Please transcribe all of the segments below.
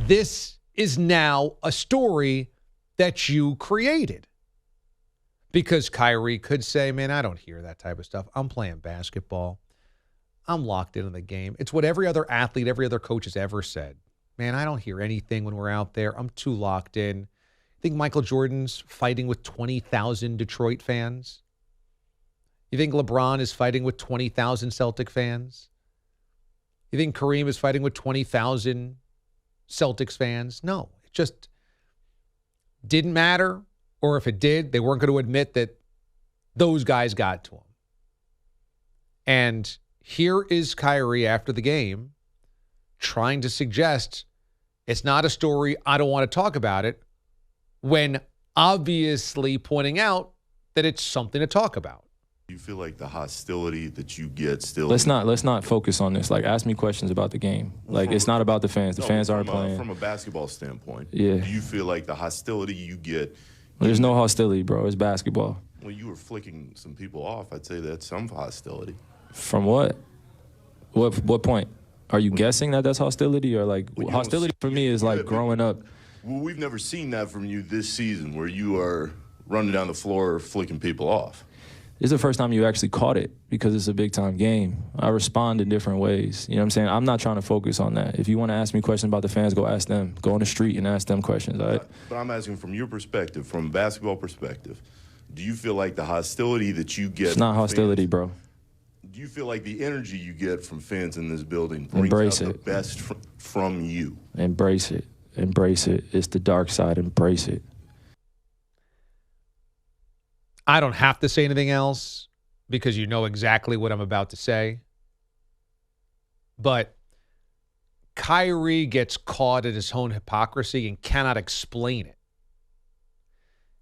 this is now a story that you created. Because Kyrie could say, man, I don't hear that type of stuff. I'm playing basketball. I'm locked into the game. It's what every other athlete, every other coach has ever said. Man, I don't hear anything when we're out there. I'm too locked in. You think Michael Jordan's fighting with 20,000 Detroit fans? You think LeBron is fighting with 20,000 Celtic fans? You think Kareem is fighting with 20,000 Celtics fans? No, it just didn't matter. Or if it did, they weren't going to admit that those guys got to him. And here is Kyrie after the game trying to suggest it's not a story, I don't want to talk about it, when obviously pointing out that it's something to talk about. You feel like the hostility that you get still... Let's not focus on this. Like, ask me questions about the game. Like, it's not about the fans. The fans aren't playing. From a basketball standpoint, yeah. Do you feel like the hostility you get... There's no hostility, bro. It's basketball. Well, you were flicking some people off. I'd say that's some hostility. From what? What point? Are you guessing that that's hostility? Or, like, hostility for me is, like, growing up. Well, we've never seen that from you this season where you are running down the floor flicking people off. This is the first time you actually caught it because it's a big-time game. I respond in different ways. You know what I'm saying? I'm not trying to focus on that. If you want to ask me questions about the fans, go ask them. Go on the street and ask them questions, all right? But I'm asking from your perspective, from a basketball perspective, do you feel like the hostility that you get... It's not hostility, fans, bro. Do you feel like the energy you get from fans in this building brings out the best from you? Embrace it. Embrace it. It's the dark side. Embrace it. I don't have to say anything else because you know exactly what I'm about to say. But Kyrie gets caught in his own hypocrisy and cannot explain it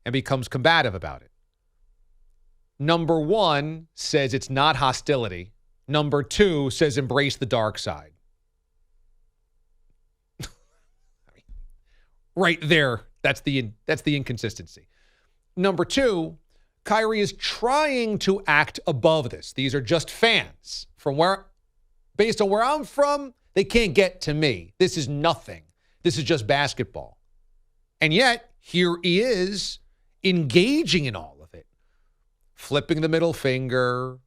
and becomes combative about it. Number one says it's not hostility. Number two says embrace the dark side. Right there, that's the inconsistency. Number two, Kyrie is trying to act above this. These are just fans. Based on where I'm from, they can't get to me. This is nothing. This is just basketball. And yet, here he is engaging in all of it. Flipping the middle finger,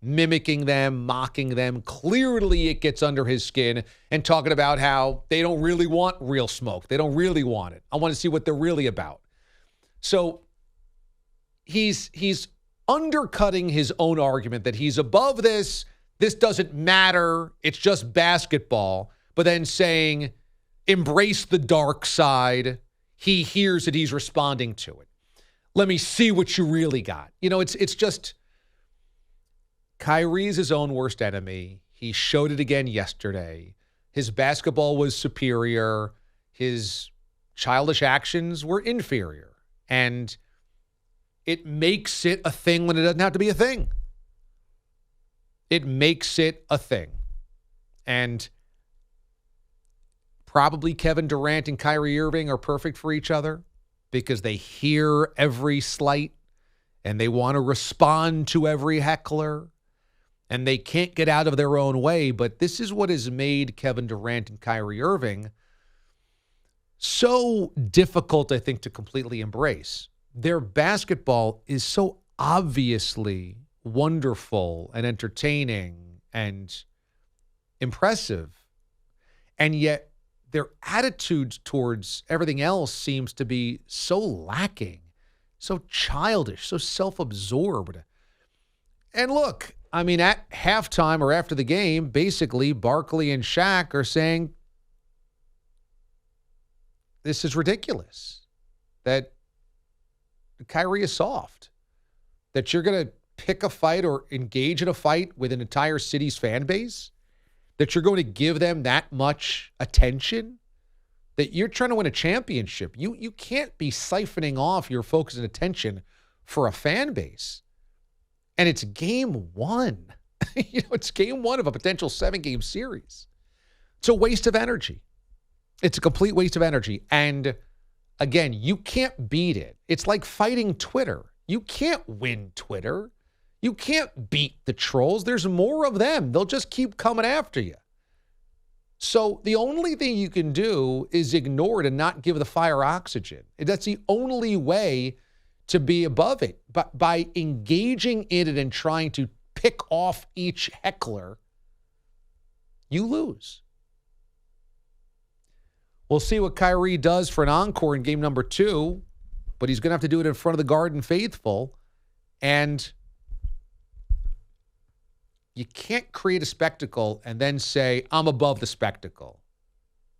mimicking them, mocking them. Clearly, it gets under his skin and talking about how they don't really want real smoke. They don't really want it. I want to see what they're really about. So, He's undercutting his own argument that he's above this. This doesn't matter. It's just basketball. But then saying, embrace the dark side. He hears it. He's responding to it. Let me see what you really got. You know, it's just Kyrie's his own worst enemy. He showed it again yesterday. His basketball was superior. His childish actions were inferior. And it makes it a thing when it doesn't have to be a thing. It makes it a thing. And probably Kevin Durant and Kyrie Irving are perfect for each other because they hear every slight and they want to respond to every heckler and they can't get out of their own way. But this is what has made Kevin Durant and Kyrie Irving so difficult, I think, to completely embrace. Their basketball is so obviously wonderful and entertaining and impressive. And yet their attitude towards everything else seems to be so lacking, so childish, so self-absorbed. And look, I mean, at halftime or after the game, basically Barkley and Shaq are saying, this is ridiculous, that Kyrie is soft, that you're going to pick a fight or engage in a fight with an entire city's fan base, that you're going to give them that much attention, that you're trying to win a championship. You can't be siphoning off your focus and attention for a fan base. And it's game one. It's game one of a potential 7-game series. It's a waste of energy. It's a complete waste of energy. And again, you can't beat it. It's like fighting Twitter. You can't win Twitter. You can't beat the trolls. There's more of them. They'll just keep coming after you. So the only thing you can do is ignore it and not give the fire oxygen. That's the only way to be above it. But by engaging in it and trying to pick off each heckler, you lose. We'll see what Kyrie does for an encore in game number 2, but he's going to have to do it in front of the Garden faithful. And you can't create a spectacle and then say, I'm above the spectacle,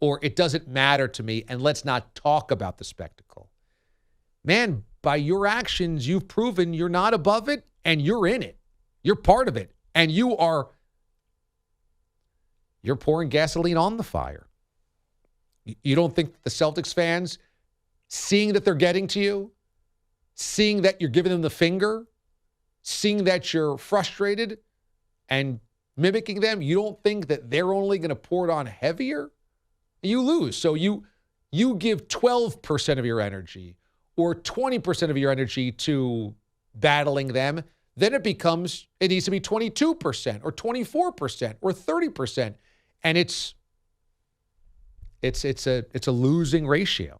or it doesn't matter to me, and let's not talk about the spectacle. Man, by your actions, you've proven you're not above it, and you're in it. You're part of it, and you're pouring gasoline on the fire. You don't think the Celtics fans, seeing that they're getting to you, seeing that you're giving them the finger, seeing that you're frustrated and mimicking them, you don't think that they're only going to pour it on heavier? You lose. So you give 12% of your energy or 20% of your energy to battling them, then it needs to be 22% or 24% or 30%. And it's a losing ratio.